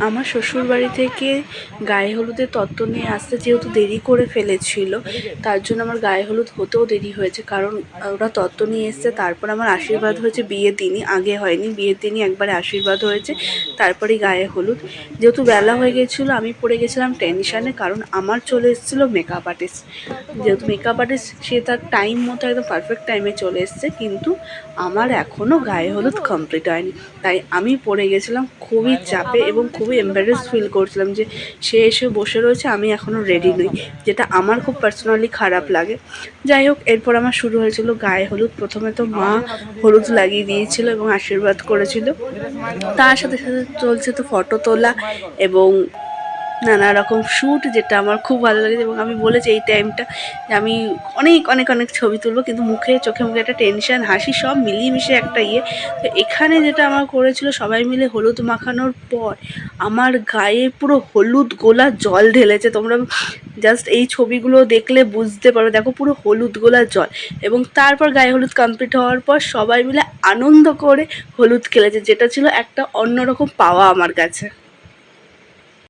আমার শ্বশুরবাড়ি থেকে গায়ে হলুদের তত্ত্ব নিয়ে আসতে যেহেতু দেরি করে ফেলেছিল, তার জন্য আমার গায়ে হলুদ হতেও দেরি হয়েছে। কারণ ওরা তত্ত্ব নিয়ে এসছে, তারপর আমার আশীর্বাদ হয়েছে বিয়ের দিনই, আগে হয়নি। বিয়ের দিনই একবারে আশীর্বাদ হয়েছে, তারপরেই গায়ে হলুদ। যেহেতু বেলা হয়ে গেছিলো, আমি পড়ে গেছিলাম টেনশানে, কারণ আমার চলে এসেছিলো মেকআপ আর্টিস্ট। যেহেতু মেকআপ আর্টিস্ট, সে তার টাইম মতো একদম পারফেক্ট টাইমে চলে এসছে, কিন্তু আমার এখনও গায়ে হলুদ কমপ্লিট হয়নি। তাই আমি পড়ে গেছিলাম খুবই চাপে এবং খুবই এম্বারেস ফিল করছিলাম যে সে এসে বসে রয়েছে, আমি এখনও রেডি নই, যেটা আমার খুব পার্সোনালি খারাপ লাগে। যাই হোক, এরপর আমার শুরু হয়েছিল গায়ে হলুদ। প্রথমে তো মা হলুদ লাগিয়ে দিয়েছিল এবং আশীর্বাদ করেছিল, তার সাথে সাথে চলছে তো ফটো তোলা এবং নানা রকম শ্যুট, যেটা আমার খুব ভালো লেগেছে। এবং আমি বলেছি এই টাইমটা যে আমি অনেক অনেক অনেক ছবি তুলবো, কিন্তু চোখে মুখে একটা টেনশন, হাসি সব মিলিয়ে মিশে একটা ইয়ে। তো এখানে যেটা আমার করেছিল, সবাই মিলে হলুদ মাখানোর পর আমার গায়ে পুরো হলুদ গোলা জল ঢেলেছে। তোমরা জাস্ট এই ছবিগুলো দেখলে বুঝতে পারো, দেখো পুরো হলুদ গোলা জল। এবং তারপর গায়ে হলুদ কমপ্লিট হওয়ার পর সবাই মিলে আনন্দ করে হলুদ খেলেছে, যেটা ছিল একটা অন্যরকম পাওয়া আমার কাছে।